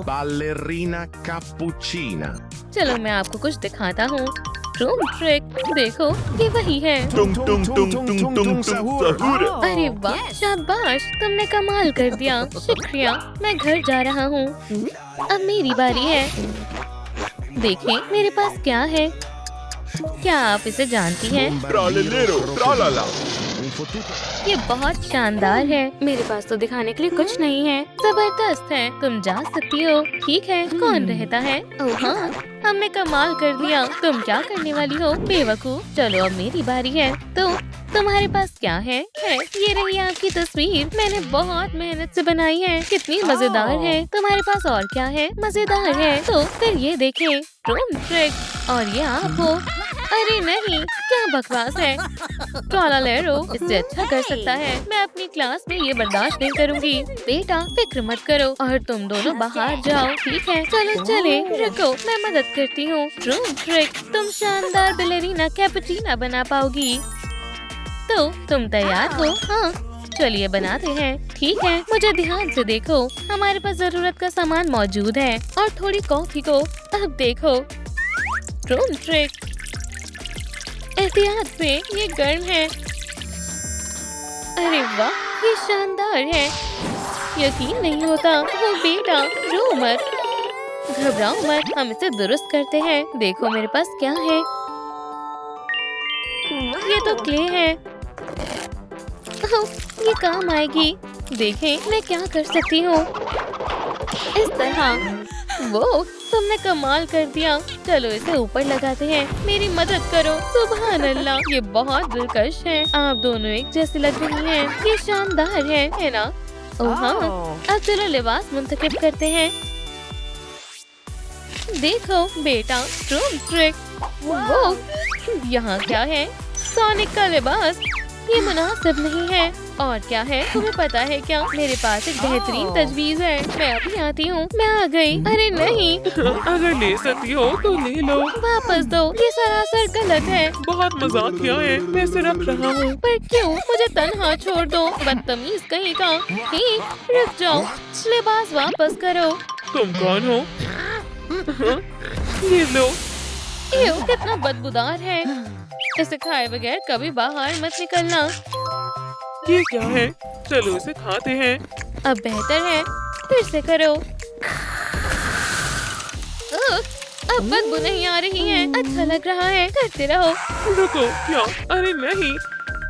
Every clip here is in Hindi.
ballerina cappuccina. चलो मैं आपको कुछ दिखाता हूँ। रूम ट्रिक देखो, ये वही है। टुंग टुंग टुंग टुंग टुंग टुंग सहूर। अरे वाह, शाबाश, तुमने कमाल कर दिया। शुक्रिया, मैं घर जा रहा हूँ। अब मेरी बारी है। देखें मेरे पास क्या है। क्या आप इसे जानती हैं? ट्रालेलेरो ट्रालाला। ये बहुत शानदार है। मेरे पास तो दिखाने के लिए कुछ नहीं है। जबरदस्त है। तुम जा सकती हो। ठीक है, कौन रहता है? ओह हाँ, हमने कमाल कर दिया। तुम क्या करने वाली हो बेवकूफ? चलो अब मेरी बारी है। तो तुम्हारे पास क्या है? ये रही आपकी तस्वीर। मैंने बहुत मेहनत से बनाई है। कितनी मजेदार है। तुम्हारे पास और क्या है? मजेदार है। तो फिर ये देखें, रूम ट्रिक। और ये आप हो। अरे नहीं, क्या बकवास है। ट्रालालेरो इससे अच्छा कर सकता है। मैं अपनी क्लास में ये बर्दाश्त नहीं करूंगी। बेटा फिक्र मत करो और तुम दोनों बाहर जाओ। ठीक है, चलो चले। रुको, मैं मदद करती हूँ। रूम ट्रिक, तुम शानदार बैलेरिना कैपुचिना बना पाओगी। तो तुम तैयार हो? हाँ, चलिए बनाते हैं। ठीक है, मुझे ध्यान से देखो। हमारे पास जरूरत का सामान मौजूद है और थोड़ी कॉफी को। अब देखो, रूम ट्रिक, एहतियात से, ये गर्म है। अरे वाह, ये शानदार है। यकीन नहीं होता। वो बेटा, रो मत, घबराओ मत, हम इसे दुरुस्त करते हैं। देखो मेरे पास क्या है। ये तो क्ले है। ओह, ये काम आएगी। देखें मैं क्या कर सकती हूँ। इस तरह। वो तुमने कमाल कर दिया। चलो इसे ऊपर लगाते हैं। मेरी मदद करो। सुभान अल्लाह, ये बहुत दिलकश है। आप दोनों एक जैसी लग रही हैं। ये शानदार है ना? ओह हाँ, अब चलो लिबास मुंतखब करते हैं। देखो बेटा, रूम ट्रिक। वो यहाँ क्या है? सोनिक का लिबास। ये मुनासिब नहीं है। और क्या है, तुम्हें पता है क्या? मेरे पास एक बेहतरीन तजवीज है। मैं अभी आती हूँ। मैं आ गई। अरे नहीं, अगर ले सकती हो तो ले लो। वापस दो। ये सरासर गलत है। बहुत मजाक किया है, मैं इसे रख रहा हूँ। पर क्यों? मुझे तन्हा छोड़ दो। बदतमीज कहीं का। ही, रुक जाओ। लिबास वापस करो। तुम कौन हो? ये लो। एव, कितना बदबूदार है। इसे खाए बगैर कभी बाहर मत निकलना। ये क्या है? चलो इसे खाते हैं। अब बेहतर है। फिर से करो। अब बदबू नहीं आ रही है। अच्छा लग रहा है। करते रहो। रुको, क्या? अरे नहीं,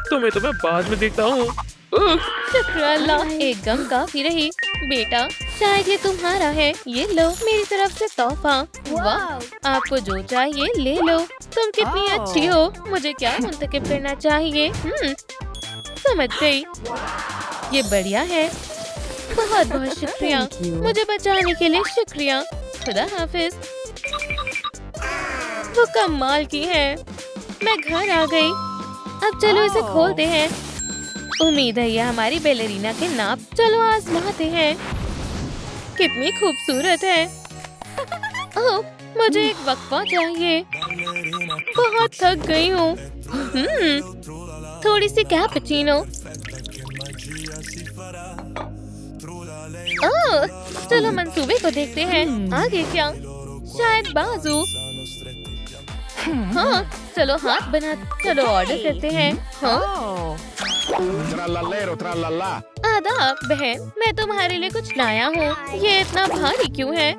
तुम्हें तो मैं बाद में देखता हूँ। शुक्र अल्लाह, एक गम काफी रही। बेटा शायद ये तुम्हारा है। ये लो, मेरी तरफ से तोहफा। वाह, आपको जो चाहिए ले लो। तुम कितनी अच्छी हो। मुझे क्या मुंतकिब करना चाहिए? समझ गई। ये बढ़िया है। बहुत बहुत शुक्रिया। मुझे बचाने के लिए शुक्रिया। खुदा हाफिज। वो कमाल की है। मैं घर आ गई। अब चलो इसे खोलते हैं। उम्मीद है ये हमारी बैलेरिना के नाप। चलो आजमाते हैं। कितनी खूबसूरत है। ओह, मुझे एक वक्फा चाहिए। बहुत थक गई हूँ। थोड़ी सी कैपुचिनो। ओह, चलो मंसूबे को देखते हैं। आगे क्या? शायद बाजू। हाँ, चलो हाथ बना। चलो ऑर्डर करते हैं। हाँ, Trallallero trallallà. आदाब बहन, मैं तुम्हारे लिए कुछ लाया हूँ। ये इतना भारी क्यों है?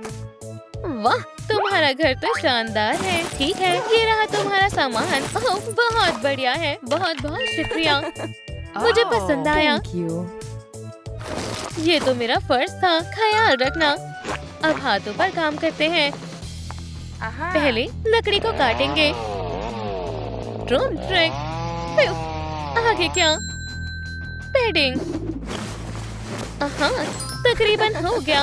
वाह, तुम्हारा घर तो शानदार है। ठीक है, ये रहा तुम्हारा सामान। ओह, बहुत बढ़िया है। बहुत बहुत शुक्रिया। मुझे पसंद आया। ये तो मेरा फर्ज था। ख्याल रखना। अब हाथों पर काम करते हैं। पहले लकड़ी को काटेंगे। Drone trick. आगे क्या? पैडिंग। हाँ, तकरीबन हो गया।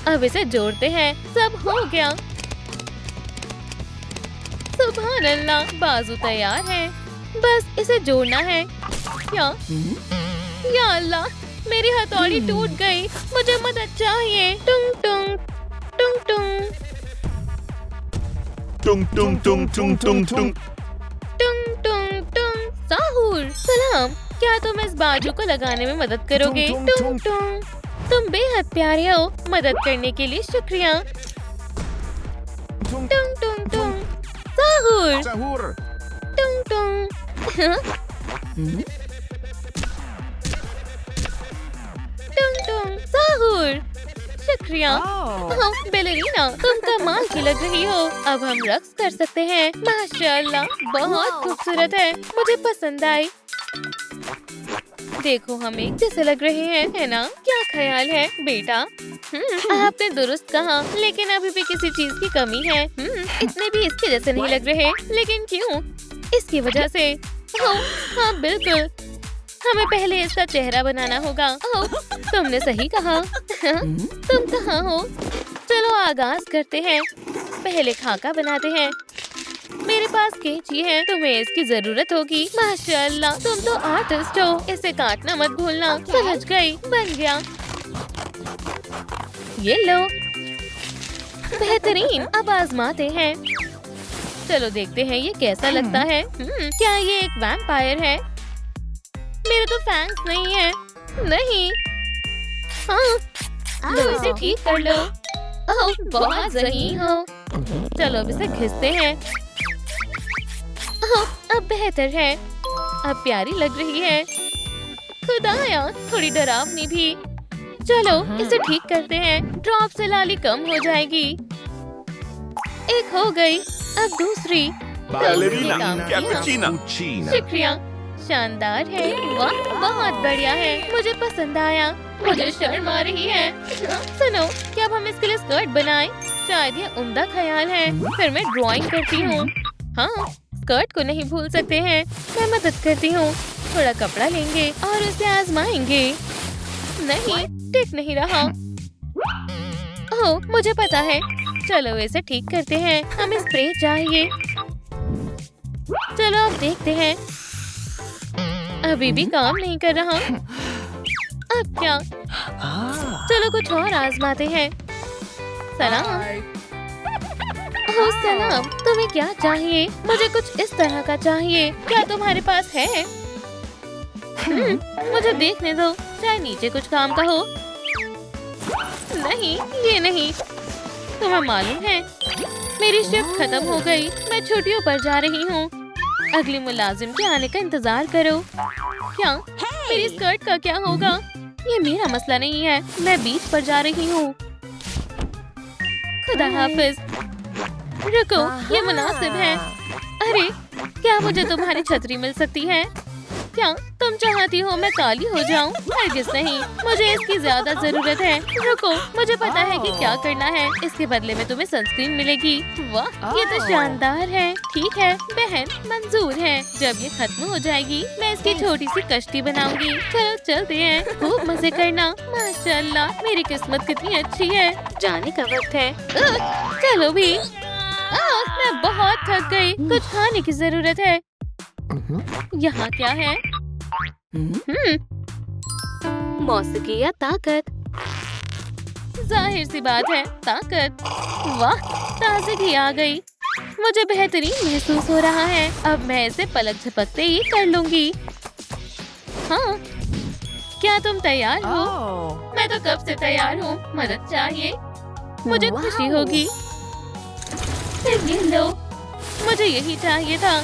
अब इसे जोड़ते हैं। सब हो गया। सुभान अल्लाह, बाजू तैयार है। बस इसे जोड़ना है। क्या? या अल्लाह, मेरी हथौड़ी टूट गई। मुझे मदद चाहिए। टुंग टुंग टुंग टुंग टुंग टुंग टुंग टुंग टुंग टुंग। टुंग टुंग टुंग। साहूर, सलाम। क्या तुम इस बाजू को लगाने में मदद करोगे? टुंग टुंग। तुम बेहद प्यारे हो। मदद करने के लिए शुक्रिया। टुंग टुंग टुंग। साहुर Sahur. टुंग टुंग। टुंग टुंग। साहुर शुक्रिया। बेलेरीना, तुम कमाल की लग रही हो। अब हम रक्स कर सकते हैं। माशाल्लाह, बहुत खूबसूरत है। मुझे पसंद आई। देखो हम एक जैसे लग रहे हैं, है ना? क्या ख्याल है बेटा? आपने दुरुस्त कहा, लेकिन अभी भी किसी चीज की कमी है। इतने भी इसके जैसे नहीं लग रहे। लेकिन क्यों? इसकी वजह से। ओह, हाँ बिल्कुल। हमें पहले इसका चेहरा बनाना होगा। ओह, तुमने सही कहा। तुम कहाँ हो? चलो आगाज करते हैं। पहले खाका बनाते हैं। मेरे पास कैंची है, तुम्हें इसकी जरूरत होगी। माशाल्लाह, तुम तो आर्टिस्ट हो। इसे काटना मत भूलना। समझ गई। बन गया। ये लो। बेहतरीन। अब आजमाते हैं। चलो देखते हैं ये कैसा लगता है। क्या ये एक वैम्पायर है? मेरे तो फैंस नहीं है। नहीं। हाँ, लो इसे ठीक कर लो। ओह, बहुत सही हो। चलो अब इसे घिसते हैं। ओह, अब बेहतर है। अब प्यारी लग रही है। खुदाया, थोड़ी डरावनी भी। चलो इसे ठीक करते हैं। ड्रॉप से लाली कम हो जाएगी। एक हो गई, अब दूसरी। Ballerina, काम किया। cappuccina. Cucina. शुक्रिया, शानदार है। वाह, बहुत बढ़िया है। मुझे पसंद आया। मुझे शर्म आ रही है। सुनो, क्या अब हम इसके लिए स्कर्ट बनाएं? शायद ये उम्दा ख्याल है। फिर मैं ड्राइंग करती हूँ। हाँ, स्कर्ट को नहीं भूल सकते हैं। मैं मदद करती हूँ। थोड़ा कपड़ा लेंगे और उसे आजमाएंगे। नहीं, टिक नहीं रहा। ओह, मुझे पता है। चलो इसे ठीक करते हैं। हमें स्प्रे चाहिए। चलो अब देखते हैं। अभी भी काम नहीं कर रहा। अब क्या? चलो कुछ और आजमाते हैं। सलाम। ओह सलाम, तुम्हें क्या चाहिए? मुझे कुछ इस तरह का चाहिए। क्या तुम्हारे पास है? मुझे देखने दो। शायद नीचे कुछ काम का हो। नहीं, ये नहीं। तुम्हें मालूम है, मेरी शिफ्ट खत्म हो गई। मैं छुट्टियों पर जा रही हूँ। अगले मुलाजिम के आने का इंतजार करो। क्या? मेरी स्कर्ट का क्या होगा? ये मेरा मसला नहीं है। मैं बीच पर जा रही हूँ। खुदा हाफिज। रुको, ये मुनासिब है। अरे, क्या मुझे तुम्हारी छतरी मिल सकती है? क्या तुम चाहती हो मैं काली हो जाऊं? हरगिज़ नहीं, मुझे इसकी ज्यादा जरूरत है। रुको, मुझे पता है कि क्या करना है। इसके बदले में तुम्हें सनस्क्रीन मिलेगी। वाह, ये तो शानदार है। ठीक है बहन, मंजूर है। जब ये खत्म हो जाएगी, मैं इसकी छोटी सी कश्ती बनाऊंगी। चलो चलते हैं, खूब मजे करना। माशाल्लाह, मेरी किस्मत कितनी अच्छी है। जाने का वक्त है। चलो भी। मैं बहुत थक गई। कुछ खाने की जरूरत है। यहाँ क्या है? मौसीकी या ताकत? जाहिर सी बात है, ताकत। वाह, ताजगी आ गई। मुझे बेहतरीन महसूस हो रहा है। अब मैं इसे पलक झपकते ही कर लूंगी। हाँ, क्या तुम तैयार हो? मैं तो कब से तैयार हूँ। मदद चाहिए? मुझे खुशी होगी। ये लो, मुझे यही चाहिए था।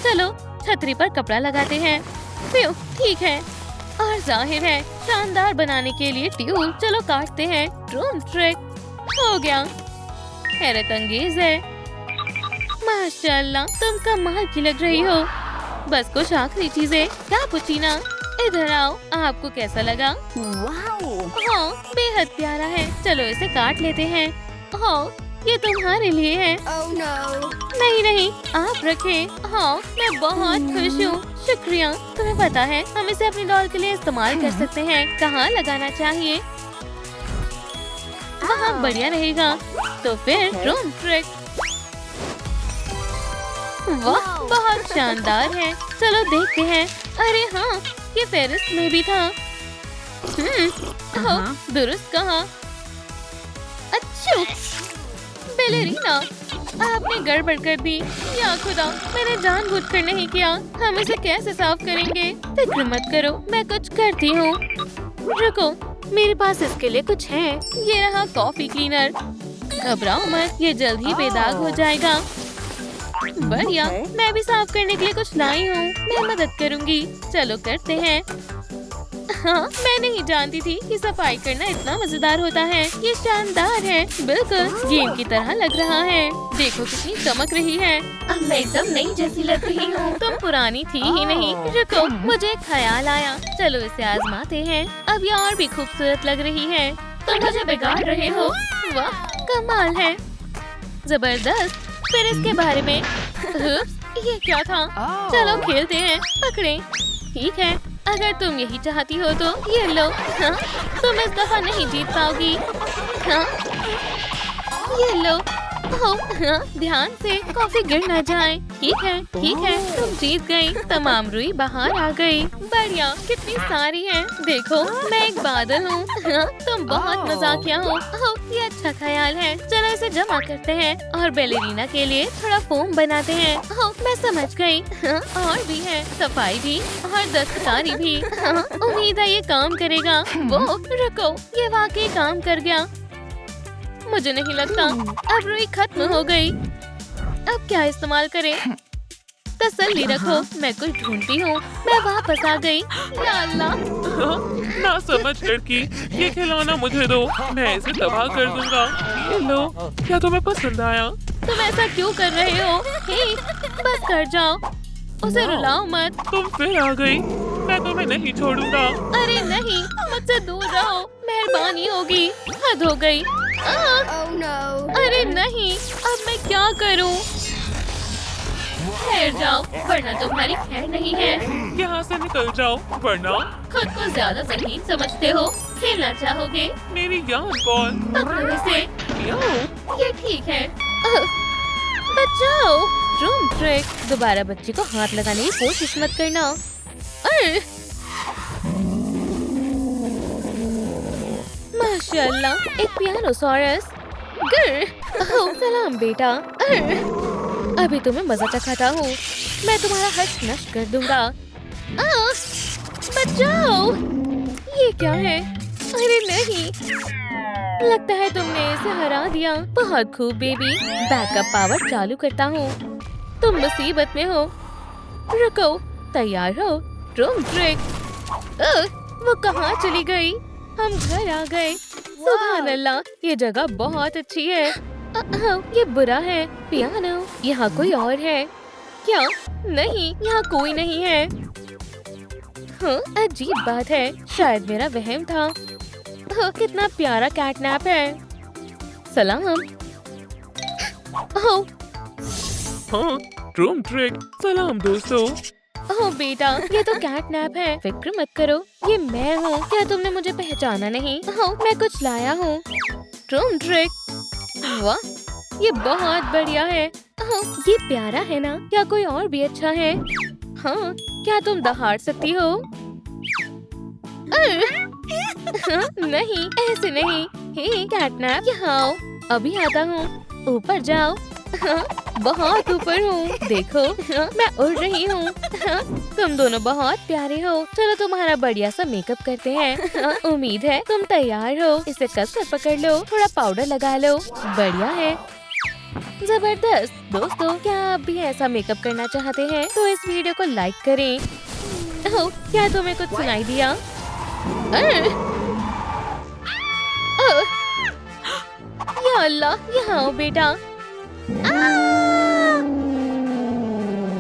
चलो छतरी पर कपड़ा लगाते हैं। ठीक है। और जाहिर है, शानदार बनाने के लिए ट्यूब। चलो काटते हैं। ड्रोन ट्रिक हो गया। हैरत अंगेज है। माशाल्लाह, तुम कमाल की लग रही हो। बस कुछ आखिरी चीजें। कैपुचिनो, इधर आओ। आपको कैसा लगा? हाँ, बेहद प्यारा है। चलो इसे काट लेते हैं। हाँ, ये तुम्हारे लिए है। नहीं नहीं, आप रखें। हाँ, मैं बहुत खुश हूँ। शुक्रिया। तुम्हें पता है, हम इसे अपनी डॉल के लिए इस्तेमाल कर सकते हैं। कहाँ लगाना चाहिए? वहाँ बढ़िया रहेगा। तो फिर ड्रोन ट्रिक। वाह, बहुत शानदार है। चलो देखते हैं। अरे हाँ, ये फेरिस में भी था। दुरुस्त कहा। अच्छा, बेलेरीना, आपने गड़बड़ कर दी। या खुदा, मैंने जानबूझकर नहीं किया। हम इसे कैसे साफ करेंगे? फिक्र मत करो, मैं कुछ करती हूँ। रुको, मेरे पास इसके लिए कुछ है। ये रहा कॉफी क्लीनर। घबराओ मत, ये जल्द ही बेदाग हो जाएगा। बढ़िया, मैं भी साफ करने के लिए कुछ लाई हूँ। मैं मदद करूँगी। चलो करते हैं। हाँ, मैं नहीं जानती थी कि सफाई करना इतना मजेदार होता है। ये शानदार है, बिल्कुल गेम की तरह लग रहा है। देखो कितनी चमक रही है। अब मैं एकदम नई जैसी लग रही हूँ। तुम पुरानी थी ही नहीं। रुको, मुझे एक ख्याल आया। चलो इसे आजमाते हैं। अब ये और भी खूबसूरत लग रही है। तुम मुझे बिगाड़ रहे हो। वाह, कमाल है, जबरदस्त। फिर इसके बारे में ये क्या था? चलो खेलते हैं। पकड़े। ठीक है, अगर तुम यही चाहती हो तो ये लो। हाँ, तुम इस दफा नहीं जीत पाओगी। हाँ, ये लो। ओह, हाँ, ध्यान से, कॉफी गिर न जाए। ठीक है, तुम जीत गई। तमाम रुई बाहर आ गई। बढ़िया, कितनी सारी है। देखो, मैं एक बादल हूँ। हाँ, तुम बहुत मजाकिया हो। ओह, ये अच्छा ख्याल है। चलो इसे जमा करते हैं और बैलेरिना के लिए थोड़ा फोम बनाते हैं। ओह, मैं समझ गई। हाँ, और भी है, सफाई भी और दस्तकारी भी। हाँ, उम्मीद है ये काम करेगा। वो रुको, ये वाकई काम कर गया। मुझे नहीं लगता। अब रुई खत्म हो गई। अब क्या इस्तेमाल करें? तसल्ली रखो, मैं कुछ ढूंढती हूँ। मैं वापस आ गई। या अल्लाह। ना समझ लड़की, ये खिलौना मुझे दो, मैं इसे तबाह कर दूंगा। ये लो, क्या तुम्हें पसंद आया? तुम ऐसा क्यों कर रहे हो? हे, बस कर जाओ, उसे रुलाओ मत। तुम फिर आ गई, मैं तुम्हें नहीं छोड़ूंगा। अरे नहीं, मुझसे दूर रहो, मेहरबानी होगी। हद हो गई। अरे नहीं, अब मैं क्या करूं? ठहर जाओ, वरना तुम्हारी खैर नहीं है। यहाँ से निकल जाओ, वरना खुद को ज्यादा ज़हीन समझते हो। खेलना चाहोगे? मेरी जान बॉल। पकड़ो इसे। क्यों? ये ठीक है। बचाओ। Room trick. दोबारा बच्ची को हाथ लगाने की कोशिश मत करना। माशाल्लाह, एक पियानोसॉरस। सलाम बेटा। अभी तुम्हें मजा चखाता हूँ। मैं तुम्हारा हर्ष नष्ट कर दूंगा। बचाओ। ये क्या है? अरे नहीं, लगता है तुमने इसे हरा दिया। बहुत खूब बेबी, बैकअप पावर चालू करता हूँ। तुम मुसीबत में हो। रुको, तैयार हो? Room trick. वो कहाँ चली गई? हम घर आ गए। सुभान अल्लाह, ये जगह बहुत अच्छी है। ये बुरा है। पियानो, यहाँ कोई और है क्या? नहीं, यहाँ कोई नहीं है। हाँ, अजीब बात है, शायद मेरा वहम था। कितना प्यारा कैटनैप है। सलाम। ओह, हाँ, रूम ट्रिक। सलाम दोस्तों। ओह बेटा, ये तो कैटनैप है। फिक्र मत करो, ये मैं हूँ। क्या तुमने मुझे पहचाना नहीं? ओह, मैं कुछ लाया हूँ। Room trick. वाह, ये बहुत बढ़िया है। ओह, ये प्यारा है ना? क्या कोई और भी अच्छा है? हाँ, क्या तुम दहाड़ सकती हो? नहीं, ऐसे नहीं। हे कैटनैप, यहाँ आओ। अभी आता हूँ। ऊपर जाओ। बहुत ऊपर हूँ। देखो, मैं उड़ रही हूँ। तुम दोनों बहुत प्यारे हो। चलो तुम्हारा बढ़िया सा मेकअप करते हैं। उम्मीद है तुम तैयार हो। इसे कस कर पकड़ लो, थोड़ा पाउडर लगा लो। बढ़िया है, जबरदस्त। दोस्तों, क्या आप भी ऐसा मेकअप करना चाहते हैं तो इस वीडियो को लाइक करें। ओह, क्या तुम्हें कुछ सुनाई दिया? या अल्लाह, यहाँ आओ बेटा।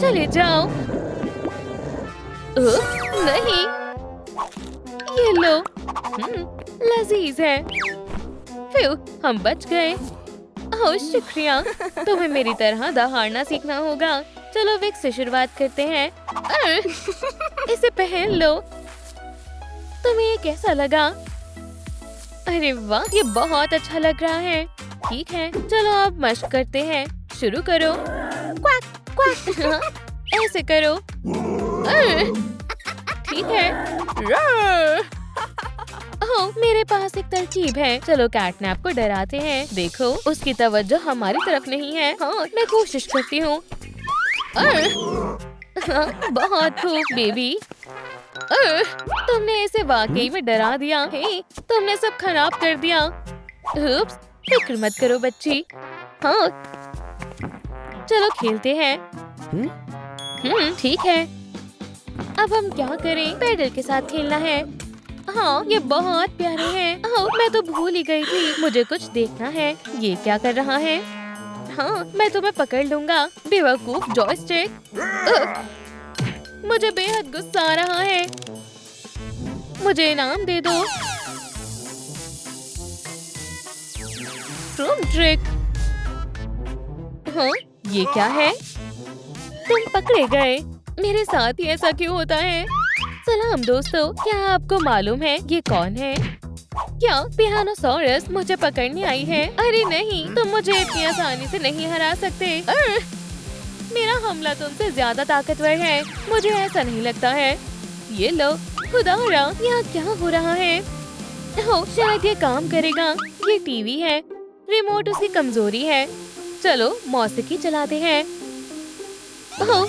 चले जाओ। नहीं, ये लो। लजीज है। फिर हम बच गए। ओह शुक्रिया। तुम्हें मेरी तरह दहाड़ना सीखना होगा। चलो विक्स से शुरुआत करते हैं। इसे पहन लो। तुम्हें ये कैसा लगा? अरे वाह, ये बहुत अच्छा लग रहा है। ठीक है, चलो अब मश्क करते हैं। शुरू करो। Quack quack. ऐसे करो। ठीक है। ओह, मेरे पास एक तरकीब है। चलो कैटनैप को डराते हैं। देखो, उसकी तवज्जो हमारी तरफ नहीं है। हाँ, मैं कोशिश करती हूँ। बहुत खूब बेबी। तुमने इसे वाकई में डरा दिया। हे, तुमने सब खराब कर दिया। उप्स, फिक्र मत करो बच्ची। हाँ, चलो खेलते हैं। ठीक है। अब हम क्या करें? पेडल के साथ खेलना है। हाँ, ये बहुत प्यारे हैं। ओह, मैं तो भूल ही गई थी। मुझे कुछ देखना है। ये क्या कर रहा है? हाँ, मैं तुम्हें पकड़ लूंगा। बेवकूफ जॉयस्टिक। मुझे बेहद गुस्सा आ रहा है। मुझे इनाम दे दो। ट्रूम ट्रिक। हाँ, ये क्या है? तुम पकड़े गए। मेरे साथ ही ऐसा क्यों होता है? सलाम दोस्तों, क्या आपको मालूम है ये कौन है? क्या पियानोसॉरस मुझे पकड़ने आई है? अरे नहीं, तुम मुझे इतनी आसानी से नहीं हरा सकते। मेरा हमला तुमसे ज्यादा ताकतवर है। मुझे ऐसा नहीं लगता है। ये लो, खुदारा, यहाँ क्या हो रहा है? ओह, शायद ये काम करेगा। ये टीवी है। रिमोट उसकी कमजोरी है। चलो मौसीकी चलाते हैं। ओह,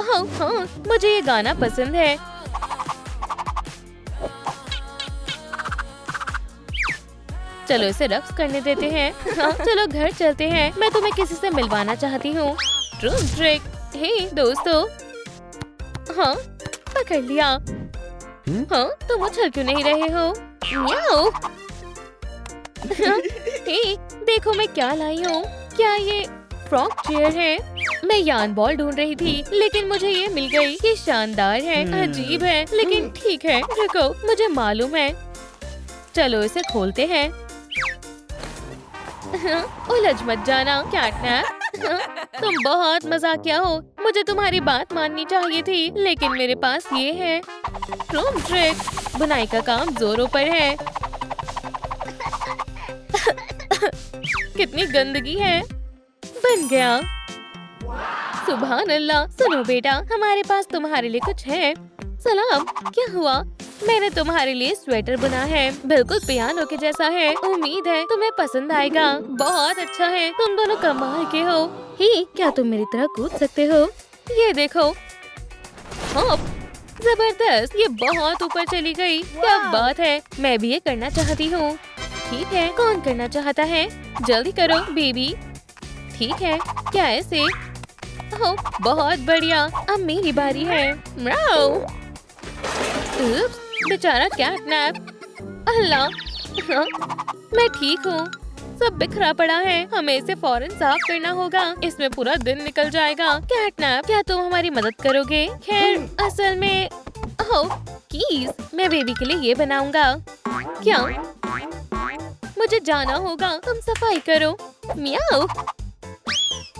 हाँ, मुझे ये गाना पसंद है। चलो इसे रक्स करने देते हैं। हाँ, चलो घर चलते हैं। मैं तुम्हें किसी से मिलवाना चाहती हूँ। ट्रूम ट्रिक। हे दोस्तों। हाँ, पकड़ लिया। हाँ, तुम उछल क्यों नहीं रहे हो? म्याऊ। हाँ, हे, देखो मैं क्या लाई हूँ। क्या ये फ्रॉक चेयर है? मैं यान बॉल ढूंढ रही थी, लेकिन मुझे ये मिल गई। ये शानदार है, अजीब है, लेकिन ठीक है। रुको, मुझे मालूम है। चलो इसे खोलते हैं। उलझ मत जाना कैटनैप। तुम बहुत मजाकिया हो। मुझे तुम्हारी बात माननी चाहिए थी, लेकिन मेरे पास ये है। ट्रूम ट्रिक। बुनाई का काम जोरों पर है। कितनी गंदगी है। बन गया। सुभान अल्लाह। सुनो बेटा, हमारे पास तुम्हारे लिए कुछ है। सलाम, क्या हुआ? मैंने तुम्हारे लिए स्वेटर बुना है। बिल्कुल पियानो के जैसा है। उम्मीद है तुम्हें पसंद आएगा। बहुत अच्छा है। तुम दोनों कमाल के हो। ही, क्या तुम मेरी तरह कूद सकते हो? ये देखो। हॉप, जबरदस्त। ये बहुत ऊपर चली गई। क्या बात है। मैं भी ये करना चाहती हूँ। ठीक है, कौन करना चाहता है? जल्दी करो बेबी। ठीक है, क्या ऐसे? ओह, बहुत बढ़िया। अब मेरी बारी है। म्याऊ। उप्स, बेचारा कैटनैप। अल्लाह। हाँ, मैं ठीक हूँ। सब बिखरा पड़ा है। हमें इसे फौरन साफ करना होगा। इसमें पूरा दिन निकल जाएगा। कैटनैप, क्या तुम हमारी मदद करोगे? खैर, असल में ओह, कीज, मैं बेबी के लिए ये बनाऊंगा। क्या? मुझे जाना होगा। तुम सफाई करो। म्याऊ।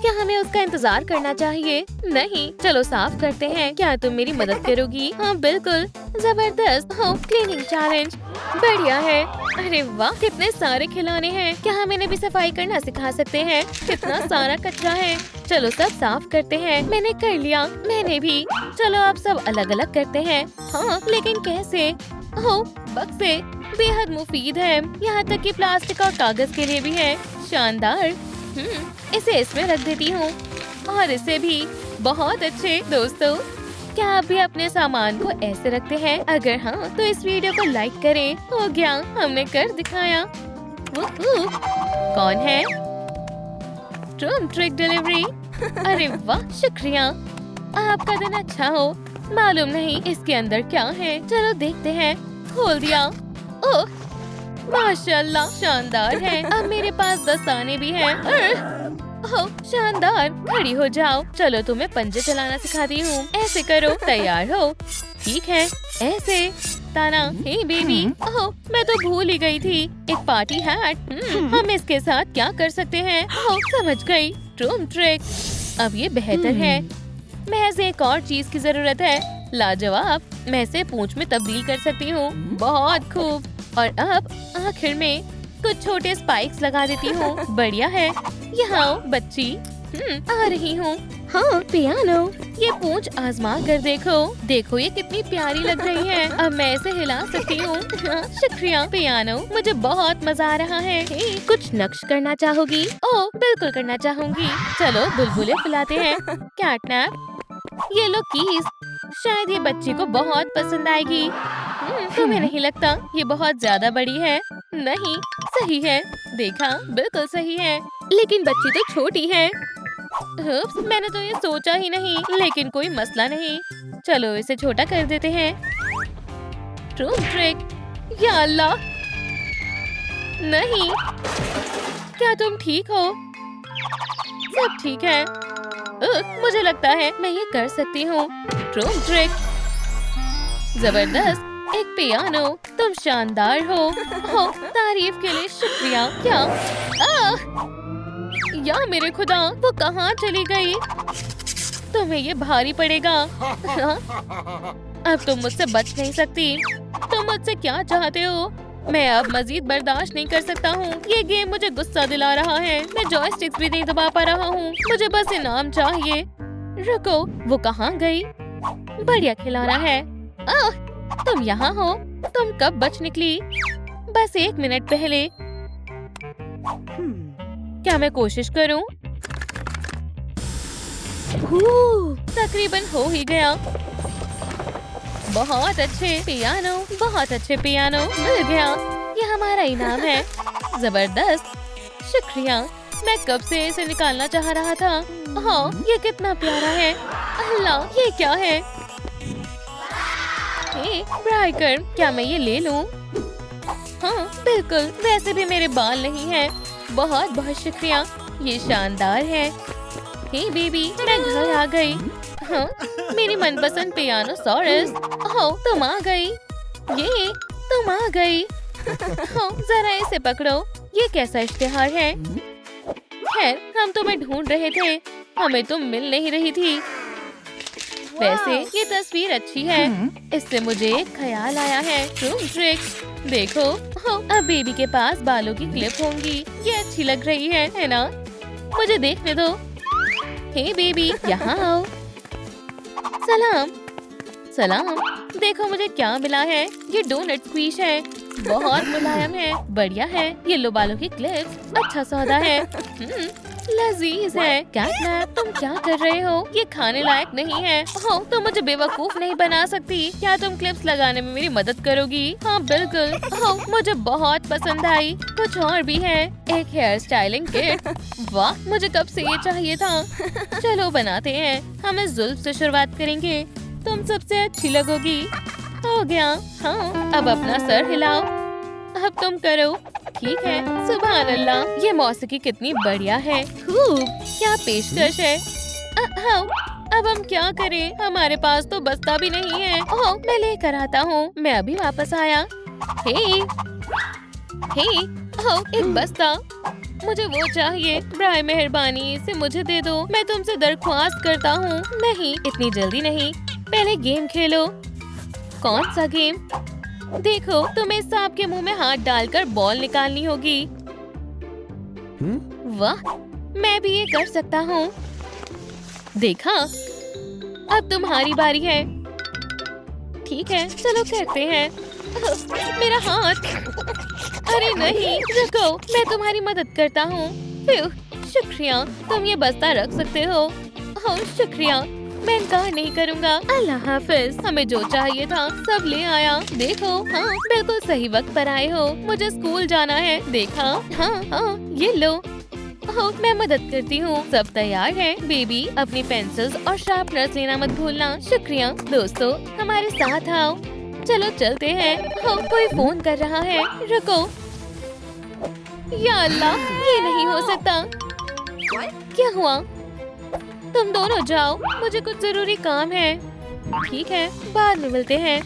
क्या हमें उसका इंतजार करना चाहिए? नहीं, चलो साफ करते हैं। क्या तुम मेरी मदद करोगी? हाँ बिल्कुल। जबरदस्त। हाँ, क्लीनिंग चैलेंज। बढ़िया है। अरे वाह, कितने सारे खिलौने हैं। क्या हम इन्हें भी सफाई करना सिखा सकते हैं? कितना सारा कचरा है। चलो सब साफ करते हैं। मैंने कर लिया। मैंने भी। चलो अब सब अलग अलग करते हैं। हाँ, लेकिन कैसे? ओह, बक्से बेहद मुफीद है। यहाँ तक कि प्लास्टिक और कागज के लिए भी है। शानदार। इसे इसमें रख देती हूँ और इसे भी। बहुत अच्छे दोस्तों, क्या आप भी अपने सामान को ऐसे रखते हैं? अगर हाँ, तो इस वीडियो को लाइक करें। हो गया, हमने कर दिखाया। कौन है? ट्रूम ट्रिक डिलीवरी। अरे वाह, शुक्रिया। आपका दिन अच्छा हो। मालूम नहीं इसके अंदर क्या है। चलो देखते हैं। खोल दिया। ओह, माशाल्लाह, शानदार है। अब मेरे पास दस्ताने भी हैं। ओह, शानदार। खड़ी हो जाओ। चलो तुम्हें पंजे चलाना सिखाती हूँ। ऐसे करो। तैयार हो? ठीक है, ऐसे। ताना। हे बेबी। ओह, मैं तो भूल ही गई थी। एक पार्टी हैट। हम इसके साथ क्या कर सकते हैं? ओह, समझ गई। ट्रूम ट्रिक। अब ये बेहतर है। महज एक और चीज की जरूरत है। लाजवाब। मैं इसे पूंछ में तब्दील कर सकती हूँ। बहुत खूब। और अब आखिर में कुछ छोटे स्पाइक्स लगा देती हूँ। बढ़िया है। यहाँ आओ बच्ची। आ रही हूँ। हाँ, पियानो। ये पूंछ आजमा कर देखो। देखो ये कितनी प्यारी लग रही है। अब मैं इसे हिला सकती हूँ। हाँ, शुक्रिया पियानो। मुझे बहुत मजा आ रहा है। कुछ नक्श करना चाहोगी? ओह, बिल्कुल करना चाहूंगी। चलो बुलबुले फुलाते हैं। कैटनैप, ये लो कीज। शायद ये बच्ची को बहुत पसंद आएगी। तुम्हें नहीं लगता ये बहुत ज्यादा बड़ी है? नहीं, सही है। देखा, बिल्कुल सही है। लेकिन बच्ची तो छोटी है। उप्स, मैंने तो ये सोचा ही नहीं। लेकिन कोई मसला नहीं, चलो इसे छोटा कर देते हैं। ट्रूम ट्रिक। या अल्लाह, नहीं, क्या तुम ठीक हो? सब ठीक है। मुझे लगता है मैं ये कर सकती हूँ। ट्रूम ट्रिक। जबरदस्त, एक पियानो। तुम शानदार हो। तारीफ के लिए शुक्रिया। क्या? या मेरे खुदा, वो कहाँ चली गई? तुम्हें ये भारी पड़ेगा। अब तुम मुझसे बच नहीं सकती। तुम मुझसे क्या चाहते हो? मैं अब मजीद बर्दाश्त नहीं कर सकता हूँ। ये गेम मुझे गुस्सा दिला रहा है। मैं जॉयस्टिक्स भी नहीं दबा पा रहा हूँ। मुझे बस इनाम चाहिए। रुको, वो कहाँ गई? बढ़िया खिलौना है। तुम यहाँ हो? तुम कब बच निकली? बस 1 मिनट पहले। क्या मैं कोशिश करूं? तकरीबन हो ही गया। बहुत अच्छे पियानो, बहुत अच्छे पियानो। मिल गया। ये हमारा इनाम है। जबरदस्त, शुक्रिया। मैं कब से इसे निकालना चाह रहा था। हाँ, ये कितना प्यारा है। अल्लाह, ये क्या है? ब्राइकर, क्या मैं ये ले लूं? हाँ, बिल्कुल। वैसे भी मेरे बाल नहीं हैं। बहुत बहुत शुक्रिया, ये शानदार है। हे बेबी, मैं घर आ गई। हाँ, मेरी मनपसंद पियानो सॉरस। हाँ, तुम आ गई। ये तुम आ गई। हाँ, जरा इसे पकड़ो। ये कैसा इश्तिहार है? खैर, हम तुम्हें ढूंढ रहे थे। हमें तुम मिल नहीं रही थी। वैसे ये तस्वीर अच्छी है। इससे मुझे एक ख्याल आया है। ट्रूम ट्रिक। देखो, अब बेबी के पास बालों की क्लिप होंगी। ये अच्छी लग रही है ना? मुझे देखने दो। हे बेबी, यहाँ आओ। सलाम। सलाम। देखो मुझे क्या मिला है। ये डोनट स्क्वीश है। बहुत मुलायम है। बढ़िया है। येलो बालों की क्लिप्स। अच्छा सौदा है। लजीज है। कैटनैप, तुम क्या कर रहे हो? ये खाने लायक नहीं है। तुम मुझे बेवकूफ नहीं बना सकती। क्या तुम क्लिप्स लगाने में मेरी मदद करोगी? हाँ बिल्कुल। मुझे बहुत पसंद आई। कुछ और भी है। एक हेयर स्टाइलिंग किट। वाह, मुझे कब से ये चाहिए था। चलो बनाते हैं। हम इस जुल्फ से शुरुआत करेंगे। तुम सबसे अच्छी लगोगी। हो गया। हाँ, अब अपना सर हिलाओ। अब तुम करो। ठीक है। सुभान अल्लाह, ये मौसीकी कितनी बढ़िया है। खूब, क्या पेशकश है। हाँ, अब हम क्या करें? हमारे पास तो बस्ता भी नहीं है। ओह, मैं लेकर आता हूँ। मैं अभी वापस आया। हे, एक बस्ता। मुझे वो चाहिए। बराए मेहरबानी इसे मुझे दे दो। मैं तुमसे दरख्वास्त करता हूँ। नहीं, इतनी जल्दी नहीं। पहले गेम खेलो। कौन सा गेम? देखो, तुम्हें सांप के मुंह में हाथ डालकर बॉल निकालनी होगी। वाह, मैं भी ये कर सकता हूँ। देखा, अब तुम्हारी बारी है। ठीक है, चलो करते हैं। मेरा हाथ। अरे नहीं, रुको, मैं तुम्हारी मदद करता हूँ। शुक्रिया, तुम ये बस्ता रख सकते हो। शुक्रिया, मैं इनकार नहीं करूँगा। अल्लाह हाफिज। हमें जो चाहिए था सब ले आया। देखो, हाँ, बिल्कुल सही वक्त पर आए हो। मुझे स्कूल जाना है। देखा? हाँ, ये लो। मैं मदद करती हूँ। सब तैयार है। बेबी, अपनी पेंसिल्स और शार्पनर्स लेना मत भूलना। शुक्रिया। दोस्तों, हमारे साथ आओ। चलो चलते हैं। कोई फोन कर रहा है। रुको। या अल्लाह, ये नहीं हो सकता। क्या हुआ? तुम दोनों जाओ, मुझे कुछ जरूरी काम है। ठीक है, बाद में मिलते हैं।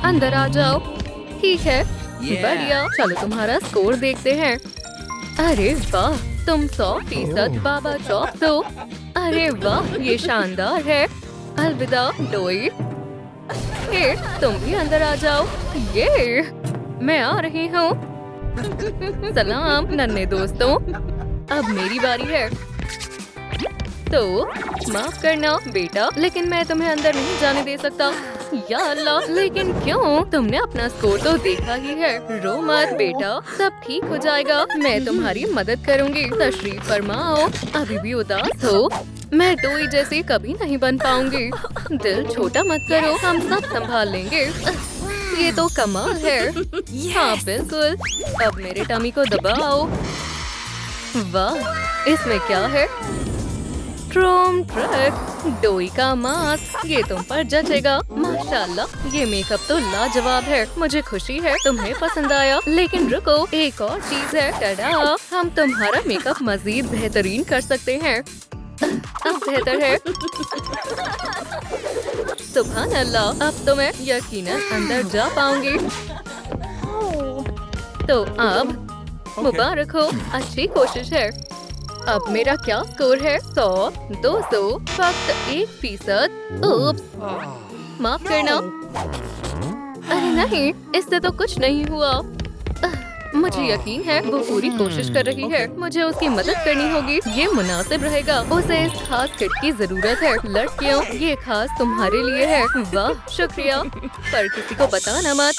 अंदर आ जाओ। ठीक है, बढ़िया। चलो तुम्हारा स्कोर देखते हैं। अरे वाह, तुम 100% बाबा चौक दो। अरे वाह, ये शानदार है। अलविदा डोई। तुम भी अंदर आ जाओ। ये मैं आ रही हूँ। सलाम नन्हे दोस्तों, अब मेरी बारी है। तो माफ करना बेटा, लेकिन मैं तुम्हें अंदर नहीं जाने दे सकता। या अल्लाह, लेकिन क्यों? तुमने अपना स्कोर तो देखा ही है। रो मत बेटा, सब ठीक हो जाएगा। मैं तुम्हारी मदद करूंगी। तशरीफ फरमाओ। अभी भी उदास हो? मैं डोई जैसी कभी नहीं बन पाऊंगी। दिल छोटा मत करो, हम सब संभाल लेंगे। ये तो कमाल है। हाँ बिल्कुल, अब मेरे टमी को दबाओ। वाह, इसमें क्या है? ट्रोम ट्रक डोई का मास्क, ये तुम पर जचेगा। माशाल्लाह, ये मेकअप तो लाजवाब है। मुझे खुशी है तुम्हें पसंद आया। लेकिन रुको, एक और चीज है। टडा, हम तुम्हारा मेकअप मजीद बेहतरीन कर सकते हैं। अब बेहतर है। सुभान अल्लाह, अब तो मैं यकीनन अंदर जा पाऊंगी। तो अब मुबारक हो, अच्छी कोशिश है। अब मेरा क्या स्कोर है? 100, 200, फक्त 1%। उप्स, माफ करना। अरे नहीं, इससे तो कुछ नहीं हुआ। मुझे यकीन है वो पूरी कोशिश कर रही है। मुझे उसकी मदद करनी होगी। ये मुनासिब रहेगा। उसे इस खास किट की जरूरत है। लड़कियों, ये खास तुम्हारे लिए है। वाह, शुक्रिया। पर किसी को बताना मत।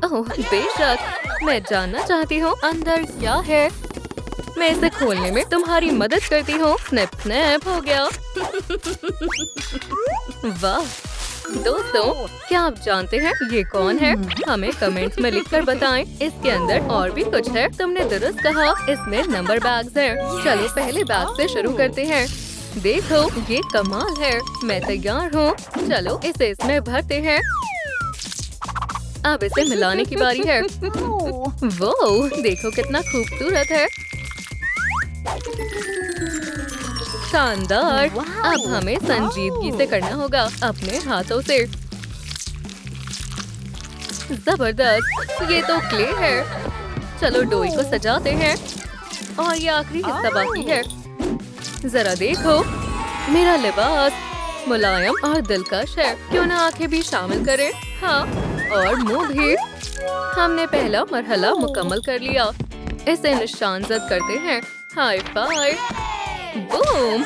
ओह बेशक, मैं जानना चाहती हूँ अंदर क्या है। मैं इसे खोलने में तुम्हारी मदद करती हूँ। स्नैप स्नैप हो गया। वाह दोस्तों, क्या आप जानते हैं ये कौन है? हमें कमेंट्स में लिखकर बताएं। इसके अंदर और भी कुछ है। तुमने दुरुस्त कहा, इसमें नंबर बैग्स हैं। चलो पहले बैग से शुरू करते हैं। देखो, ये कमाल है। मैं तैयार हूँ। चलो इसे इसमें भरते हैं। अब इसे मिलाने की बारी है। वो देखो कितना खूबसूरत है। शानदार। अब हमें संजीदगी से करना होगा, अपने हाथों से। जबरदस्त, ये तो क्ले है। चलो डोई को सजाते हैं। और ये आखिरी हिस्सा बाकी है। जरा देखो, मेरा लिबास मुलायम और दिलकश है। क्यों ना आंखें भी शामिल करें? हाँ, और मुंह भी। हमने पहला मरहला मुकम्मल कर लिया। इसे निशानजद करते हैं। High five. बूम।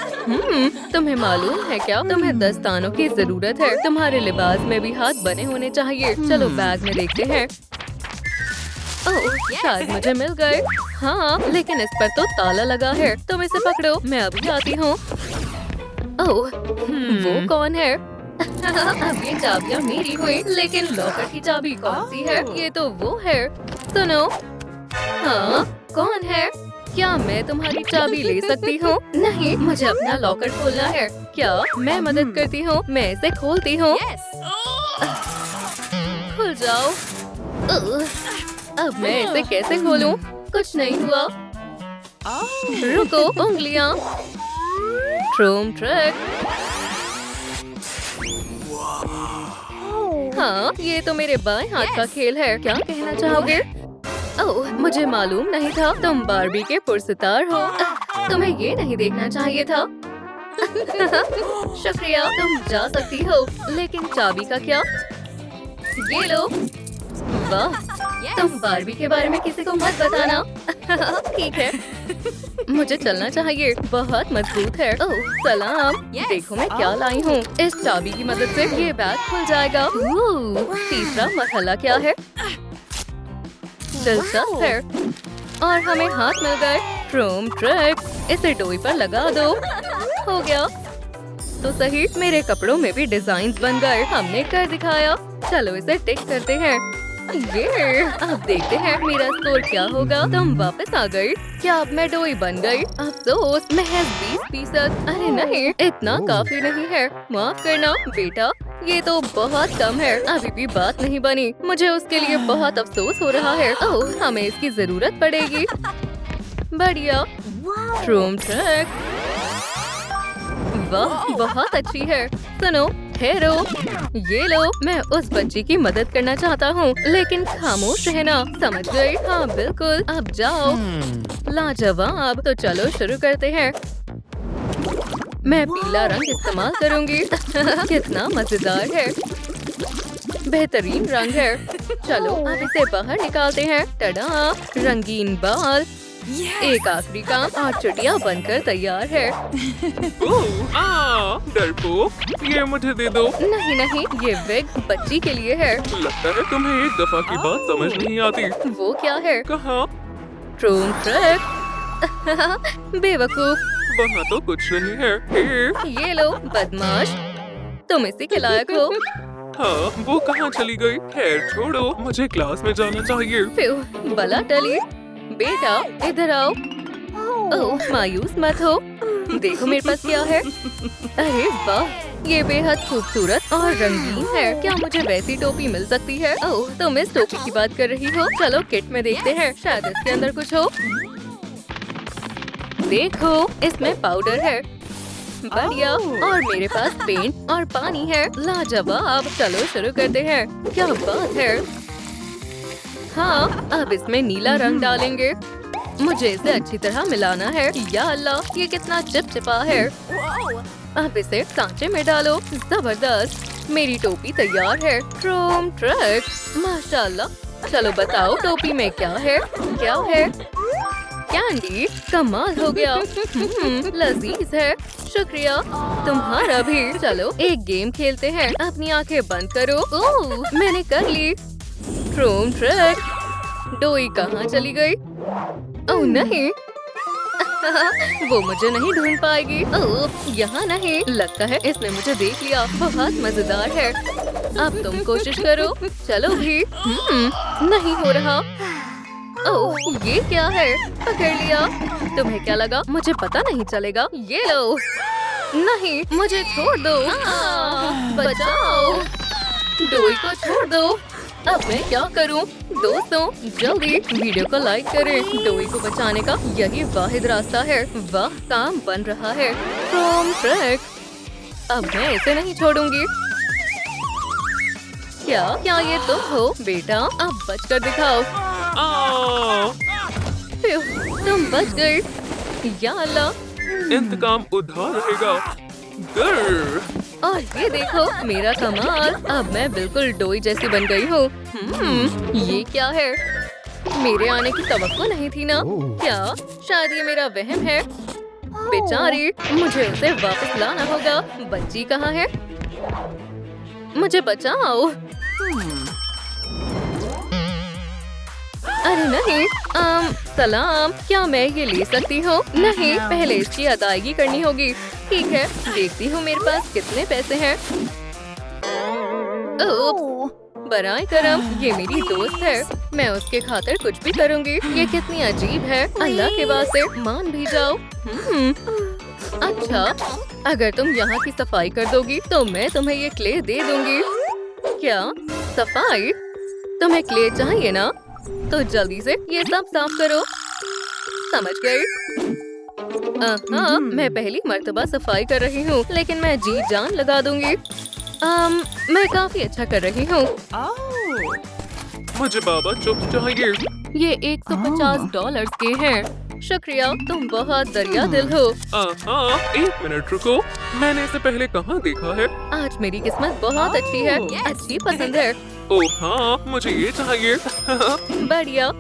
तुम्हें मालूम है क्या, तुम्हें दस्तानों की जरूरत है। तुम्हारे लिबास में भी हाथ बने होने चाहिए। चलो बैग में देखते हैं। ओह, शायद मुझे मिल गए। हाँ, लेकिन इस पर तो ताला लगा है। तुम इसे पकड़ो, मैं अभी आती हूँ। ओह, वो कौन है? अब ये चाबियाँ मेरी हुई, लेकिन लॉकर की चाबी कौन सी है? ये तो वो है। सुनो। हाँ, कौन है? क्या मैं तुम्हारी चाबी ले सकती हूँ? नहीं, मुझे अपना लॉकर खोलना है। क्या मैं मदद करती हूँ? मैं इसे खोलती हूँ। खुल जाओ। अब मैं इसे कैसे खोलूँ? कुछ नहीं हुआ। रुको, उंगलियाँ। ट्रोम ट्रक। हाँ, ये तो मेरे बाएं हाथ का खेल है। क्या कहना चाहोगे? ओह, मुझे मालूम नहीं था तुम बार्बी के पुरस्कार हो। तुम्हें ये नहीं देखना चाहिए था। शुक्रिया, तुम जा सकती हो। लेकिन चाबी का क्या? ये लो। वाह, तुम बार्बी के बारे में किसी को मत बताना। ठीक है, मुझे चलना चाहिए। बहुत मजबूत है। ओह सलाम। देखो मैं क्या लाई हूँ। इस चाबी की मदद से ये बैग खुल जाएगा। तीसरा मरहला क्या है? दिलचस्प है। और हमें हाथ मिल गए। ट्रोम ट्रक। इसे डोई पर लगा दो। हो गया तो सही। मेरे कपड़ों में भी डिजाइन बन गए। हमने कर दिखाया। चलो इसे टिक करते हैं। ये अब देखते हैं मेरा स्कोर क्या होगा। तुम वापस आ गई। क्या अब मैं डोई बन गई? अफसोस, महज 20%। अरे नहीं, इतना काफी नहीं है। माफ करना बेटा, ये तो बहुत कम है। अभी भी बात नहीं बनी। मुझे उसके लिए बहुत अफसोस हो रहा है। ओह, हमें इसकी जरूरत पड़ेगी। बढ़िया। ट्रोम ट्रक। वाह, बहुत अच्छी है। सुनो, ठहरो। ये लो, मैं उस बच्ची की मदद करना चाहता हूँ, लेकिन खामोश रहना। समझ गई? हाँ बिल्कुल। अब जाओ। लाजवाब। तो चलो शुरू करते हैं। मैं पीला रंग इस्तेमाल करूंगी। कितना मजेदार है। बेहतरीन रंग है। चलो अब इसे बाहर निकालते हैं। टडा, रंगीन बाल। एक आखिरी काम और चुटिया बनकर तैयार है। डरपोक, ये मुझे दे दो। नहीं नहीं, ये विग बच्ची के लिए है। लगता है तुम्हें एक दफा की बात समझ नहीं आती। वो क्या है? कहाँ? ट्रोम ट्रक। बेवकूफ, वहाँ तो कुछ नहीं है। हे, ये लो बदमाश, तुम इसी के लायक हो। हाँ, वो कहाँ चली गई? खैर छोड़ो, मुझे क्लास में जाना चाहिए। फिर बला टली। बेटा इधर आओ। ओह मायूस मत हो, देखो मेरे पास क्या है। अरे वाह, ये बेहद खूबसूरत और रंगीन है। क्या मुझे वैसी टोपी मिल सकती है? ओह, तुम इस टोपी की बात कर रही हो? चलो किट में देखते हैं, शायद इसके अंदर कुछ हो। देखो, इसमें पाउडर है, बढ़िया। और मेरे पास पेंट और पानी है, लाजवाब। चलो शुरू करते हैं। क्या बात है। हाँ, अब इसमें नीला रंग डालेंगे। मुझे इसे अच्छी तरह मिलाना है। या अल्लाह, ये कितना चिपचिपा है। अब इसे सांचे में डालो। जबरदस्त, मेरी टोपी तैयार है। क्रोम ट्रक, माशाल्लाह। चलो बताओ, टोपी में क्या है? क्या है? कैंडी, कमाल हो गया। लजीज है। शुक्रिया, तुम्हारा भी। चलो एक गेम खेलते हैं। अपनी आंखें बंद करो। ओह, मैंने कर ली। क्रोम ट्रक, डोई कहाँ चली गई? ओह नहीं, वो मुझे नहीं ढूंढ पाएगी। ओह, यहाँ नहीं। लगता है इसने मुझे देख लिया। बहुत मजेदार है। अब तुम कोशिश करो। चलो भी। नहीं हो रहा। ओह, ये क्या है? पकड़ लिया। तुम्हें क्या लगा मुझे पता नहीं चलेगा? ये लो। नहीं, मुझे छोड़ दो। बचाओ, डोई को छोड़ दो। अब मैं क्या करूं? दोस्तों जल्दी वीडियो को लाइक करें। डोई को बचाने का यही वाहिद रास्ता है। वाह, काम बन रहा है। क्रोम ट्रक, अब मैं इसे नहीं छोड़ूंगी। क्या ये तुम हो बेटा? अब बचकर दिखाओ। तुम बच गए। या अल्लाह, इंतकाम उधार रहेगा। गर। और ये देखो मेरा कमाल। अब मैं बिल्कुल डोई जैसी बन गई हूँ। ये क्या है? मेरे आने की तवक्को नहीं थी ना? क्या शायद ये मेरा वहम है? बेचारी, मुझे उसे वापस लाना होगा। बच्ची कहाँ है? मुझे बचाओ। अरे नहीं। सलाम, क्या मैं ये ले सकती हूँ? नहीं, पहले इसकी अदायगी करनी होगी। ठीक है, देखती हूँ मेरे पास कितने पैसे हैं। बराए करम, ये मेरी दोस्त है। मैं उसके खातिर कुछ भी करूँगी। ये कितनी अजीब है। अल्लाह के वास्ते मान भी जाओ। अच्छा, अगर तुम यहाँ की सफाई कर दोगी तो मैं तुम्हें ये क्ले दे दूंगी। क्या सफाई? तुम्हें क्ले चाहिए ना? तो जल्दी से ये सब साफ करो। समझ गई? हाँ, मैं पहली मर्तबा सफाई कर रही हूँ, लेकिन मैं जी जान लगा दूंगी। मैं काफी अच्छा कर रही हूँ। मुझे बाबा चुप चाहिए। ये $150 के हैं। शुक्रिया, तुम बहुत दरिया दिल हो। हाँ, एक मिनट रुको, मैंने इसे पहले कहाँ देखा है? आज मेरी किस्मत बहुत अच्छी है। अच्छी पसंद है। ओह हाँ, मुझे ये चाहिए। बढ़िया,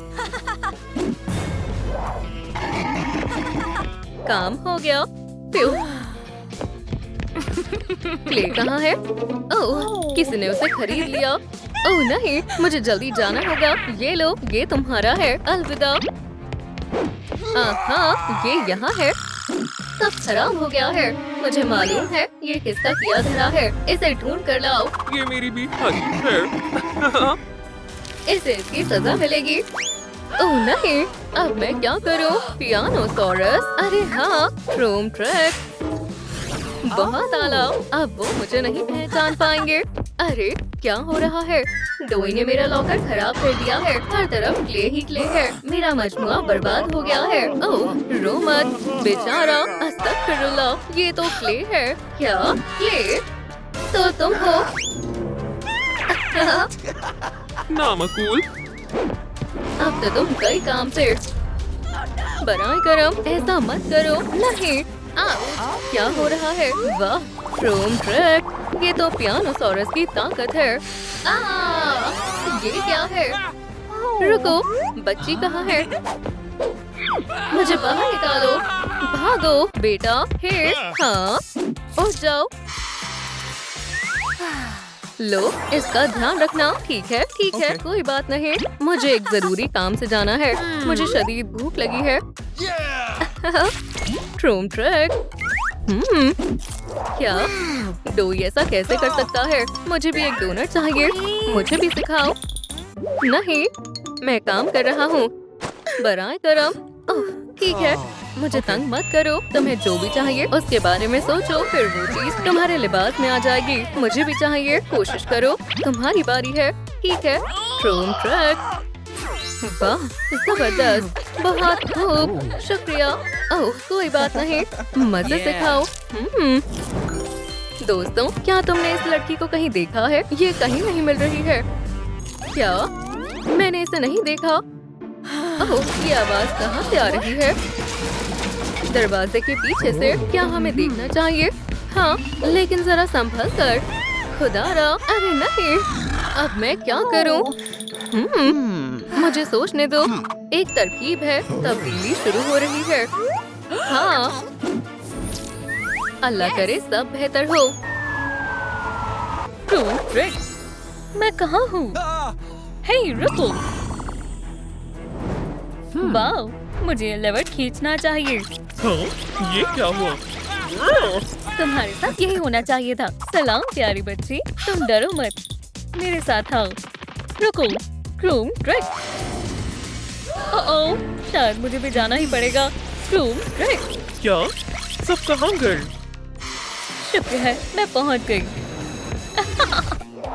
काम हो गया। क्ले कहाँ है? ओह, किसी ने उसे खरीद लिया। ओह नहीं, मुझे जल्दी जाना होगा। ये लो, ये तुम्हारा है। अलविदा। हाँ, ये यहाँ है। सब खराब हो गया है। मुझे मालूम है ये किसका किया धरा है। इसे ढूंढ कर लाओ। ये मेरी भी हकीकत है। इसे इसकी सजा मिलेगी। ओह नहीं, अब मैं क्या करूं? पियानोसॉरस, अरे हाँ, क्रोम ट्रक, बहुत आला। अब वो मुझे नहीं पहचान पाएंगे। अरे क्या हो रहा है? डोई ने मेरा लॉकर खराब कर दिया है। हर तरफ क्ले ही क्ले है। मेरा मजमुआ बर्बाद हो गया है। ओह रो मत बेचारा। अस्तगफिरुल्लाह, ये तो क्ले है। क्या क्ले? तो तुम हो? नामकूल। अब तो तुम कई काम से। बराए करम, ऐसा मत करो। नहीं, क्या हो रहा है? वाह, क्रोम ट्रक, ये तो पियानोसॉरस की ताकत है। ये क्या है? रुको, बच्ची कहाँ है? मुझे बाहर निकालो। भागो बेटा। हे, हाँ, उठ जाओ। लो, इसका ध्यान रखना। ठीक है, ठीक है, कोई बात नहीं। मुझे एक जरूरी काम से जाना है। मुझे शदीद भूख लगी है। ट्रूम ट्रैक। क्या डोई ऐसा कैसे कर सकता है? मुझे भी एक डोनट चाहिए। मुझे भी सिखाओ। नहीं, मैं काम कर रहा हूँ। बराए करम। ओह, ठीक है, मुझे तंग मत करो। तुम्हें जो भी चाहिए उसके बारे में सोचो, फिर वो चीज तुम्हारे लिबास में आ जाएगी। मुझे भी चाहिए, कोशिश करो। तुम्हारी बारी है। ठीक है, ट्रूम ट्रैक। वाह, जबरदस्त, बहुत खूब, शुक्रिया। ओह, कोई बात नहीं, मजे से खाओ। दोस्तों, क्या तुमने इस लड़की को कहीं देखा है? ये कहीं नहीं मिल रही है। क्या? मैंने इसे नहीं देखा। ओह, ये आवाज कहाँ से आ रही है? दरवाजे के पीछे से। क्या हमें देखना चाहिए? हाँ, लेकिन जरा संभल कर। खुदारा, अरे नहीं, अब मैं क्या करूं? मुझे सोचने दो। एक तरकीब है, तब्दीली शुरू हो रही है। हाँ, अल्लाह करे सब बेहतर हो। मैं कहाँ हूँ? हे, रुको। वाओ, मुझे लेवर खींचना चाहिए। हाँ, ये क्या हुआ? तुम्हारे साथ यही होना चाहिए था। सलाम प्यारी बच्ची, तुम डरो मत, मेरे साथ आओ। रुको, ट्रूम ट्रैक। ओह, शायद मुझे भी जाना ही पड़ेगा। ट्रूम ट्रैक। क्या? सब कहाँ गए? शुक्र है, मैं पहुंच गई।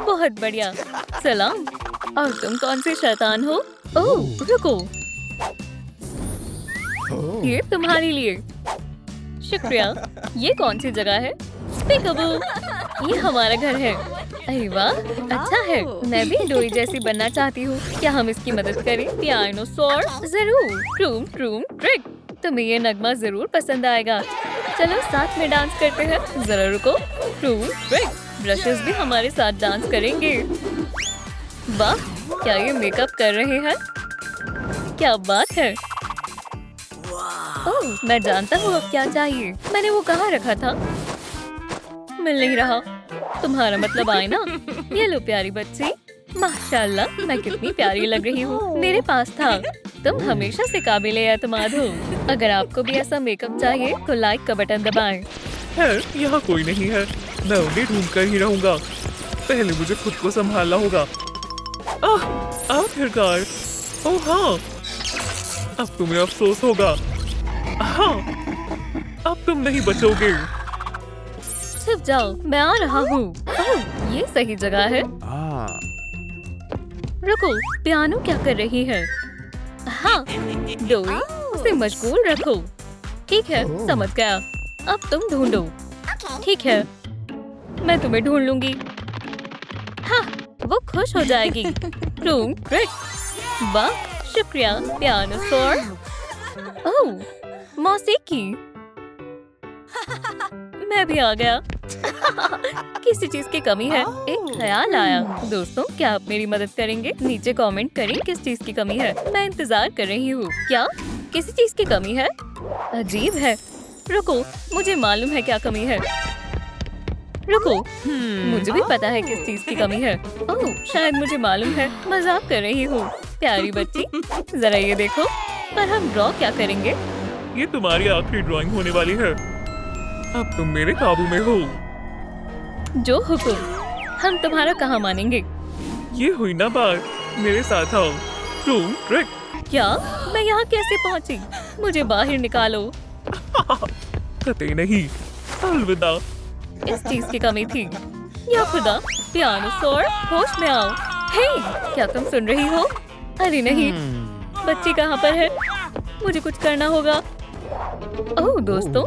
बहुत बढ़िया। सलाम। और तुम कौन से शैतान हो? ओह, रुको, ये तुम्हारे लिए। शुक्रिया। ये कौन सी जगह है? पीकाबू, ये हमारा घर है। अरे वाह, अच्छा है। मैं भी डोरी जैसी बनना चाहती हूँ। क्या हम इसकी मदद करें? डायनासोर। जरूर। ट्रूम ट्रूम ट्रिक। तुम्हें ये नगमा जरूर पसंद आएगा। चलो साथ में डांस करते हैं। जरा रुको। ट्रूम ट्रिक। ब्रशेस भी हमारे साथ डांस करेंगे। वाह, क्या ये मेकअप कर रहे हैं? क्या बात है। ओह, मैं जानता हूँ अब क्या चाहिए। मैंने वो कहाँ रखा था? मिल नहीं रहा। तुम्हारा मतलब आईना? ये लो प्यारी बच्ची। माशाल्लाह, मैं कितनी प्यारी लग रही हूँ। मेरे पास था। तुम हमेशा से काबिले एतमाद हो। अगर आपको भी ऐसा मेकअप चाहिए तो लाइक का बटन दबाएं। है, यहाँ कोई नहीं है। मैं उन्हें ढूंढ कर ही रहूंगा। पहले मुझे खुद को संभालना होगा। आखिरकार। ओह हाँ, अब तुम्हें अफसोस होगा। हाँ, अब तुम नहीं बचोगे। छिप जाओ, मैं आ रहा हूँ। ओह, ये सही जगह है। रुको, पियानो क्या कर रही है? हाँ, डोरी, उसे मशगूल रखो। ठीक है, समझ गया। अब तुम ढूंढो। ठीक है, मैं तुम्हें ढूंढ लूंगी। हाँ, वो खुश हो जाएगी। ट्रूम ट्रिक। वाह, शुक्रिया डायनासोर। ओह, मौसीकी। मैं भी आ गया। किसी चीज की कमी है। एक ख्याल आया। दोस्तों, क्या आप मेरी मदद करेंगे? नीचे कमेंट करें किस चीज की कमी है। मैं इंतजार कर रही हूँ। क्या किसी चीज की कमी है? अजीब है। रुको, मुझे मालूम है क्या कमी है। रुको, मुझे भी पता है किस चीज की कमी है। ओह, शायद मुझे मालूम है। मजाक कर रही हूँ। प्यारी बच्ची, जरा ये देखो। पर हम ड्रॉ क्या करेंगे? ये तुम्हारी आखिरी ड्राइंग होने वाली है। अब तुम मेरे काबू में हो। जो हुकुम। हम तुम्हारा कहाँ मानेंगे? ये हुई ना बात। मेरे साथ आओ। ट्रूम ट्रिक। क्या? मैं यहाँ कैसे पहुँची? मुझे बाहर निकालो। कतई नहीं। अलविदा। इस चीज की कमी थी। या खुदा, डायनासोर, होश में आओ। हे, क्या तुम सुन रही हो? अरे नहीं, बच्ची कहाँ पर है? मुझे कुछ करना होगा। ओह दोस्तों,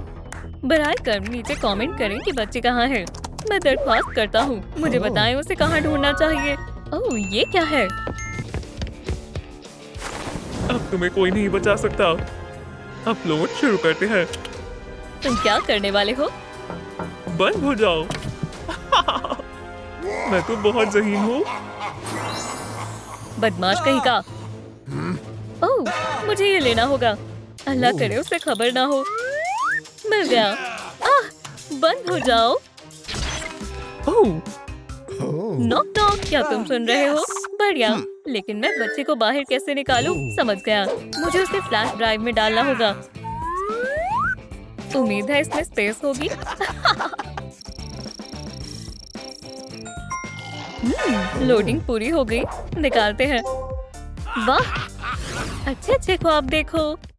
बराए कर्म नीचे कमेंट करें कि बच्ची कहाँ है। मैं दरख्वास्त करता हूँ, मुझे बताएं उसे कहाँ ढूंढना चाहिए। ओह, ये क्या है? अब तुम्हें कोई नहीं बचा सकता। अपलोड शुरू करते हैं। तुम क्या करने वाले हो? बंद हो जाओ। मैं तो बहुत ज़हीन हूँ। बदमाश कहीं का। ओह, मुझे ये लेना होगा। अल्लाह करे उसे खबर ना हो। मिल गया। आह, बंद हो जाओ। ओह, नॉक नॉक, क्या तुम सुन रहे हो? बढ़िया, लेकिन मैं बच्चे को बाहर कैसे निकालूं? समझ गया, मुझे उसे फ्लैश ड्राइव में डालना होगा। उम्मीद है इसमें स्पेस होगी। लोडिंग पूरी हो गई, निकालते हैं। वाह, अच्छे अच्छे ख्वाब देखो।